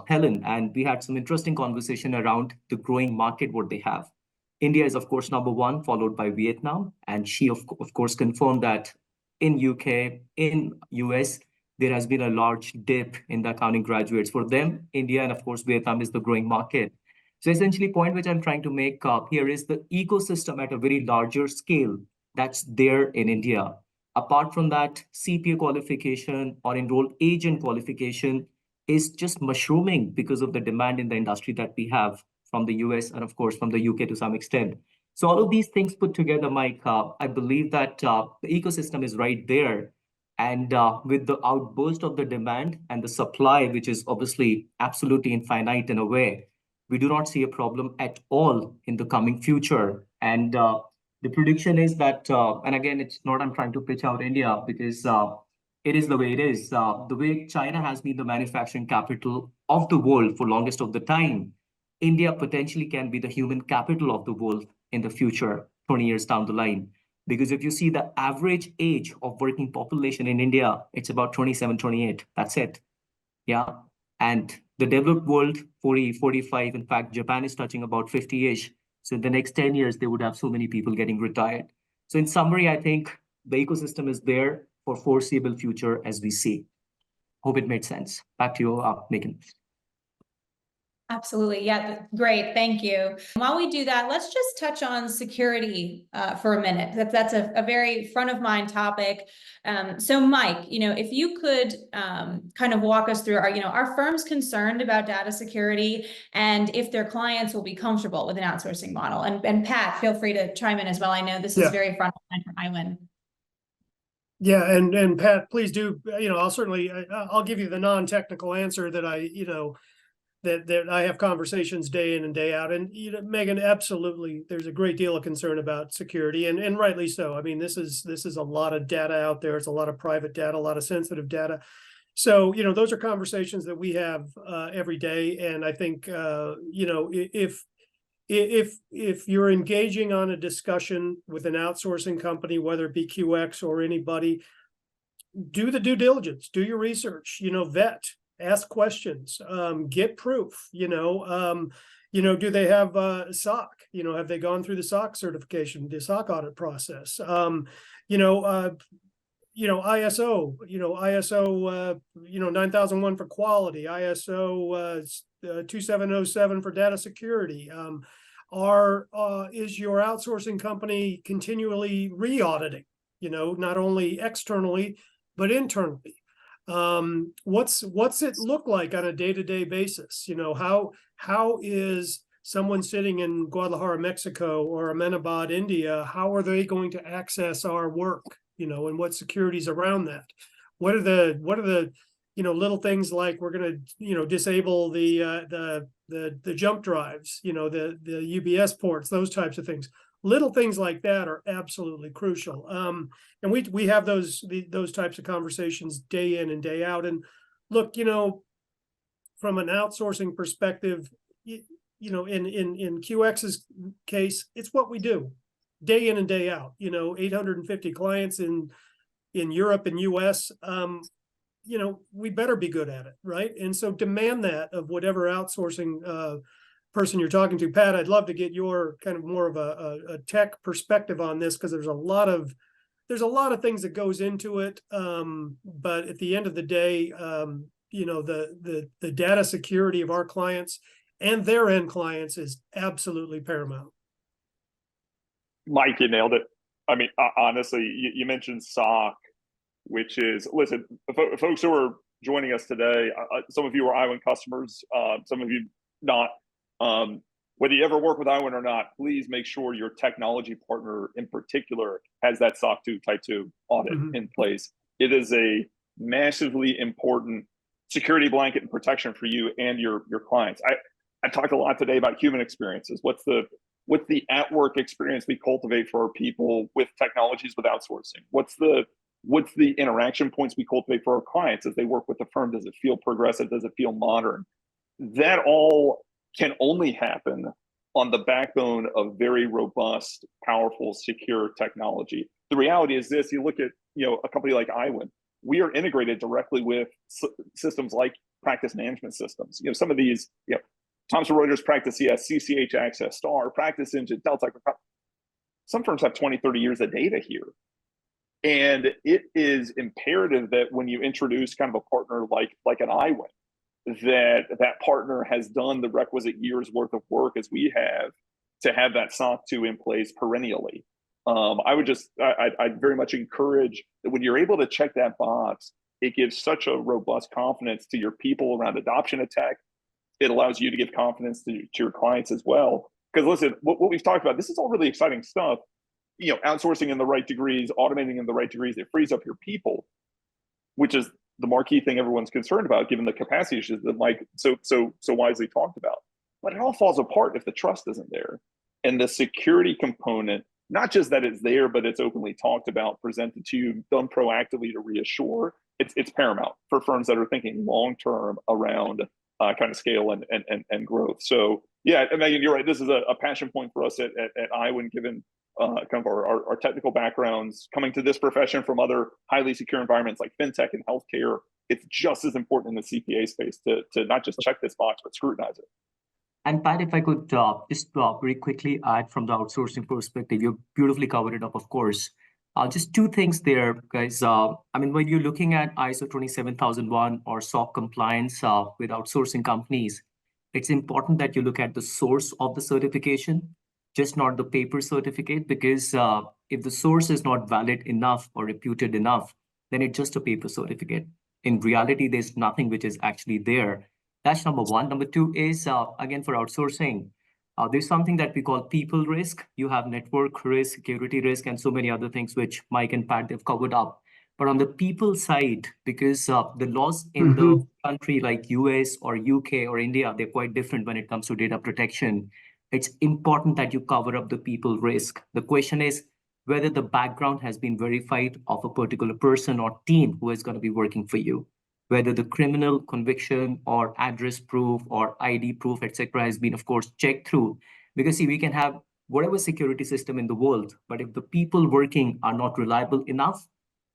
Helen, and we had some interesting conversation around the growing market, what they have. India is, of course, number one, followed by Vietnam. And she, of course, confirmed that in UK, in US, there has been a large dip in the accounting graduates. For them, India and, of course, Vietnam is the growing market. So essentially, point which I'm trying to make here is the ecosystem at a very larger scale that's there in India. Apart from that, CPA qualification or enrolled agent qualification is just mushrooming because of the demand in the industry that we have from the US and, of course, from the UK to some extent. So all of these things put together, Mike, I believe that the ecosystem is right there. And with the outburst of the demand and the supply, which is obviously absolutely infinite in a way, we do not see a problem at all in the coming future. And the prediction is that, and again, it's not I'm trying to pitch out India because it is the way it is. The way China has been the manufacturing capital of the world for longest of the time, India potentially can be the human capital of the world in the future, 20 years down the line. Because if you see the average age of working population in India, it's about 27, 28. That's it. Yeah. And the developed world, 40, 45. In fact, Japan is touching about 50-ish. So in the next 10 years, they would have so many people getting retired. So in summary, I think the ecosystem is there for foreseeable future as we see. Hope it made sense. Back to you, Megan.
Absolutely. Yeah, great. Thank you. While we do that, let's just touch on security for a minute. That's a very front of mind topic. So Mike, if you could kind of walk us through are firms concerned about data security and if their clients will be comfortable with an outsourcing model? And Pat, feel free to chime in as well. I know this is very front of mind for IWIN.
Yeah, and Pat, please do. I'll give you the non-technical answer that that I have conversations day in and day out. And Megan, absolutely, there's a great deal of concern about security, and rightly so. I mean, this is a lot of data out there. It's a lot of private data, a lot of sensitive data. So those are conversations that we have every day. And I think if you're engaging on a discussion with an outsourcing company, whether it be QX or anybody, do the due diligence, do your research, vet, ask questions, get proof, do they have SOC, have they gone through the SOC certification, the SOC audit process, ISO, ISO, 9001 for quality, ISO 2707 for data security. Is your outsourcing company continually re-auditing, not only externally, but internally? What's it look like on a day-to-day basis? How is someone sitting in Guadalajara, Mexico, or Ahmedabad, India, how are they going to access our work? And what security's around that? What are the little things like we're going to disable the jump drives, the UBS ports, those types of things. Little things like that are absolutely crucial. And we have those types of conversations day in and day out. And look, from an outsourcing perspective, in QX's case, it's what we do day in and day out. 850 clients in Europe and US. We better be good at it, right? And so demand that of whatever outsourcing person you're talking to. Pat, I'd love to get your kind of more of a tech perspective on this, because there's a lot of things that goes into it. But at the end of the day, the data security of our clients and their end clients is absolutely paramount.
Mike, you nailed it. I mean, honestly, you mentioned SOC, which is, listen, folks who are joining us today, some of you are IWIN customers, some of you not. Whether you ever work with IWIN or not, please make sure your technology partner in particular has that SOC 2 Type 2 audit in place. It is a massively important security blanket and protection for you and your clients. I talked a lot today about human experiences. What's the at-work experience we cultivate for our people with technologies, with outsourcing? What's the interaction points we cultivate for our clients as they work with the firm? Does it feel progressive? Does it feel modern? That all can only happen on the backbone of very robust, powerful, secure technology. The reality is this: you look at a company like IWIN, we are integrated directly with systems like practice management systems. Some of these, Thomson Reuters Practice CS, CCH Access, Star, Practice Engine, Delta. Some firms have 20, 30 years of data here. And it is imperative that when you introduce kind of a partner like an IWIN, that partner has done the requisite years worth of work as we have to have that SOC 2 in place perennially. I'd very much encourage that when you're able to check that box, it gives such a robust confidence to your people around adoption of tech. It allows you to give confidence to your clients as well. Because listen, what we've talked about, this is all really exciting stuff. Outsourcing in the right degrees, automating in the right degrees, it frees up your people, which is the marquee thing everyone's concerned about, given the capacity issues that Mike so wisely talked about. But it all falls apart if the trust isn't there. And the security component, not just that it's there, but it's openly talked about, presented to you, done proactively to reassure, it's paramount for firms that are thinking long-term around kind of scale and growth. So yeah, Megan, you're right. This is a passion point for us at IWIN, given kind of our technical backgrounds, coming to this profession from other highly secure environments like fintech and healthcare. It's just as important in the CPA space to not just check this box, but scrutinize it.
And Pat, if I could just very quickly add from the outsourcing perspective, you beautifully covered it up, of course. Just two things there, guys. When you're looking at ISO 27001 or SOC compliance with outsourcing companies, it's important that you look at the source of the certification, just not the paper certificate, because if the source is not valid enough or reputed enough, then it's just a paper certificate. In reality, there's nothing which is actually there. That's number one. Number two is, again, for outsourcing, there's something that we call people risk. You have network risk, security risk, and so many other things which Mike and Pat have covered up. But on the people side, because the laws in the country like US or UK or India, they're quite different when it comes to data protection. It's important that you cover up the people risk. The question is whether the background has been verified of a particular person or team who is going to be working for you, whether the criminal conviction or address proof or ID proof, etc., has been, of course, checked through. Because see, we can have whatever security system in the world, but if the people working are not reliable enough,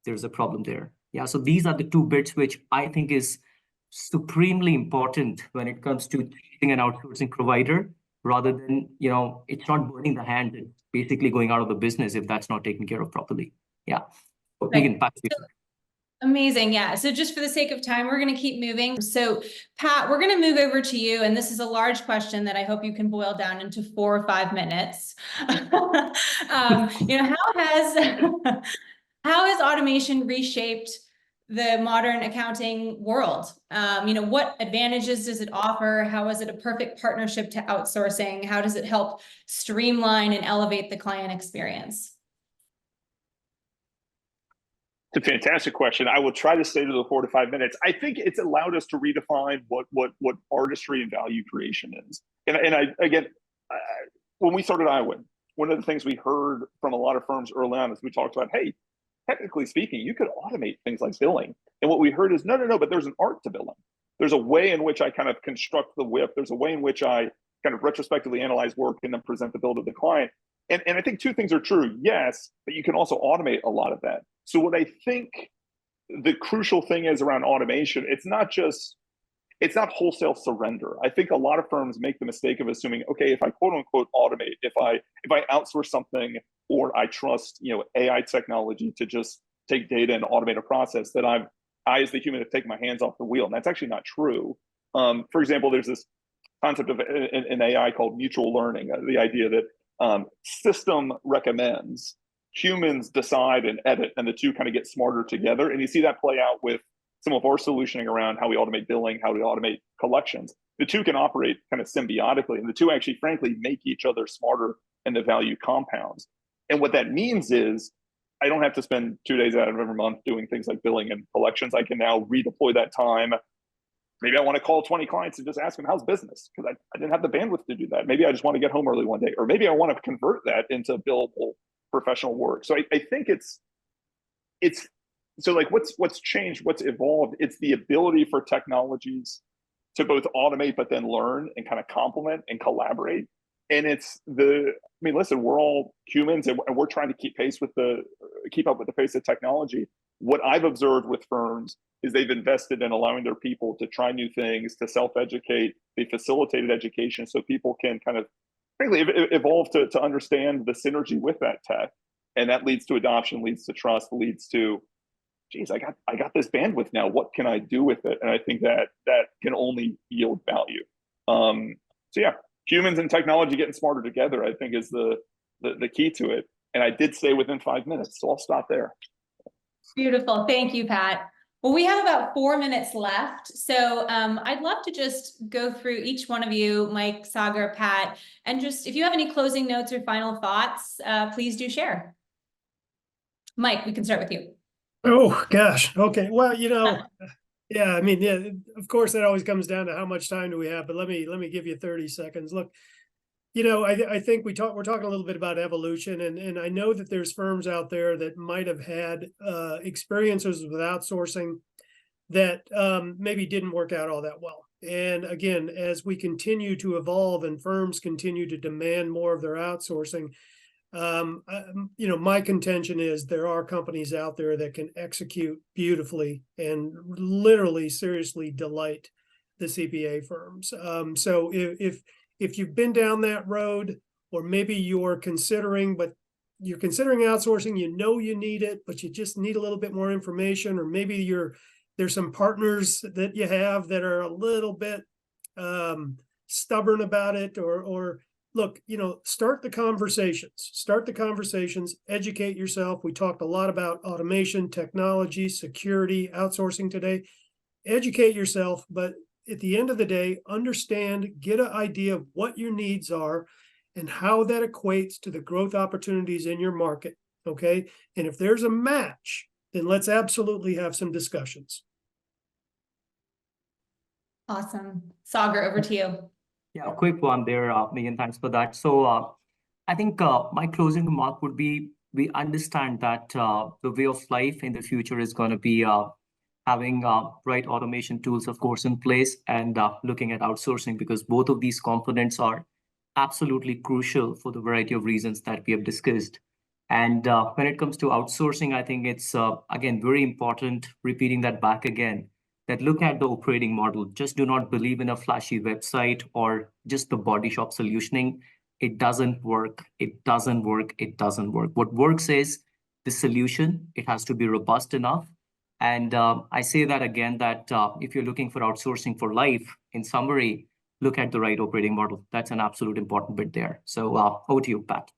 there's a problem there. Yeah, so these are the two bits which I think is supremely important when it comes to choosing an outsourcing provider, rather than, it's not burning the hand and basically going out of the business if that's not taken care of properly. Yeah. So we can back to you.
Amazing. Yeah. So just for the sake of time, we're going to keep moving. So Pat, we're going to move over to you. And this is a large question that I hope you can boil down into 4 or 5 minutes. How has automation reshaped the modern accounting world? What advantages does it offer? How is it a perfect partnership to outsourcing? How does it help streamline and elevate the client experience?
It's a fantastic question. I will try to stay to the 4 to 5 minutes. I think it's allowed us to redefine what artistry and value creation is. When we started Iowa, one of the things we heard from a lot of firms early on is we talked about, hey, technically speaking, you could automate things like billing. And what we heard is, no, but there's an art to billing. There's a way in which I kind of construct the WIP. There's a way in which I kind of retrospectively analyze work and then present the bill to the client. And I think two things are true. Yes, but you can also automate a lot of that. So what I think the crucial thing is around automation, it's not wholesale surrender. I think a lot of firms make the mistake of assuming, okay, if I quote unquote automate, if I outsource something, or I trust AI technology to just take data and automate a process, that I as the human have taken my hands off the wheel. And that's actually not true. For example, there's this concept of an AI called mutual learning, the idea that system recommends, humans decide and edit, and the two kind of get smarter together. And you see that play out with some of our solutioning around how we automate billing, how we automate collections. The two can operate kind of symbiotically, and the two actually, frankly, make each other smarter, and the value compounds. And what that means is I don't have to spend 2 days out of every month doing things like billing and collections. I can now redeploy that time. Maybe I want to call 20 clients and just ask them how's business, because I didn't have the bandwidth to do that. Maybe I just want to get home early one day, or maybe I want to convert that into billable professional work. So I think it's so like what's changed, what's evolved. It's the ability for technologies to both automate but then learn and kind of complement and collaborate. And listen, we're all humans, and we're trying to keep up with the pace of technology. What I've observed with firms is they've invested in allowing their people to try new things, to self-educate. They facilitated education so people can kind of frankly evolve to understand the synergy with that tech. And that leads to adoption, leads to trust, leads to, geez, I got this bandwidth now. What can I do with it? And I think that can only yield value. So yeah, humans and technology getting smarter together, I think, is the key to it. And I did say within 5 minutes, so I'll stop there.
Beautiful. Thank you, Pat. Well, we have about 4 minutes left. So I'd love to just go through each one of you, Mike, Sagar, Pat, and just if you have any closing notes or final thoughts, please do share. Mike, we can start with you.
Oh, gosh. Okay. Well, yeah, of course, that always comes down to how much time do we have, but let me give you 30 seconds. Look, I think we're talking a little bit about evolution, and I know that there's firms out there that might have had experiences with outsourcing that maybe didn't work out all that well. And again, as we continue to evolve and firms continue to demand more of their outsourcing, my contention is there are companies out there that can execute beautifully and literally seriously delight the CPA firms. So if you've been down that road, or maybe you're considering outsourcing, you need it, but you just need a little bit more information, or maybe there's some partners that you have that are a little bit stubborn about it or look, start the conversations, educate yourself. We talked a lot about automation, technology, security, outsourcing today. Educate yourself, but at the end of the day, understand, get an idea of what your needs are and how that equates to the growth opportunities in your market. Okay. And if there's a match, then let's absolutely have some discussions.
Awesome. Sagar, over to you.
Yeah, a quick one there, Megan. Thanks for that. So I think my closing remark would be we understand that the way of life in the future is going to be having right automation tools, of course, in place and looking at outsourcing, because both of these components are absolutely crucial for the variety of reasons that we have discussed. And when it comes to outsourcing, I think it's, again, very important, repeating that back again, that look at the operating model. Just do not believe in a flashy website or just the body shop solutioning. It doesn't work. It doesn't work. It doesn't work. What works is the solution. It has to be robust enough. And I say that again, that if you're looking for outsourcing for life, in summary, look at the right operating model. That's an absolute important bit there. So over to you, Pat.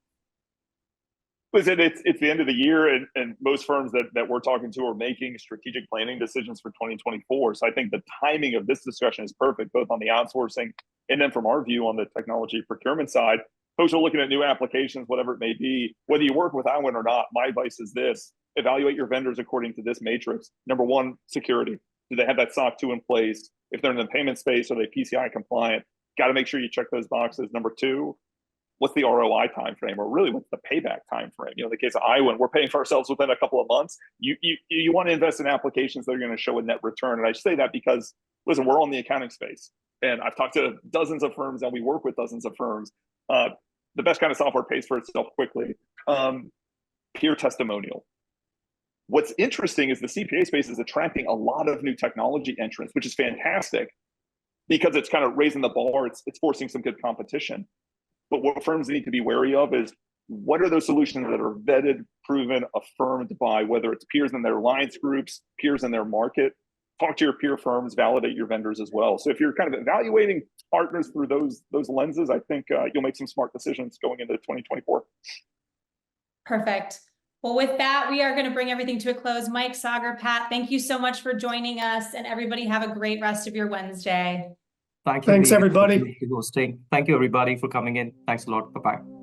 Listen, it's the end of the year, and most firms that we're talking to are making strategic planning decisions for 2024. So I think the timing of this discussion is perfect, both on the outsourcing and then from our view on the technology procurement side. Folks are looking at new applications, whatever it may be. Whether you work with Iwan or not, my advice is this: evaluate your vendors according to this matrix. Number one, security. Do they have that SOC 2 in place? If they're in the payment space, are they PCI compliant? Got to make sure you check those boxes. Number two, what's the ROI timeframe, or really what's the payback timeframe? In the case of Iwan, we're paying for ourselves within a couple of months. You want to invest in applications that are going to show a net return. And I say that because, listen, we're all in the accounting space, and I've talked to dozens of firms, and we work with dozens of firms. The best kind of software pays for itself quickly. Peer testimonial. What's interesting is the CPA space is attracting a lot of new technology entrants, which is fantastic because it's kind of raising the bar. It's forcing some good competition. But what firms need to be wary of is, what are those solutions that are vetted, proven, affirmed by whether it's peers in their alliance groups, peers in their market. Talk to your peer firms, validate your vendors as well. So if you're kind of evaluating partners through those lenses, I think you'll make some smart decisions going into 2024.
Perfect. Well, with that, we are going to bring everything to a close. Mike, Sagar, Pat, thank you so much for joining us, and everybody have a great rest of your Wednesday.
Thank you.
Thanks, everybody.
Thank you, everybody, for coming in. Thanks a lot. Bye-bye.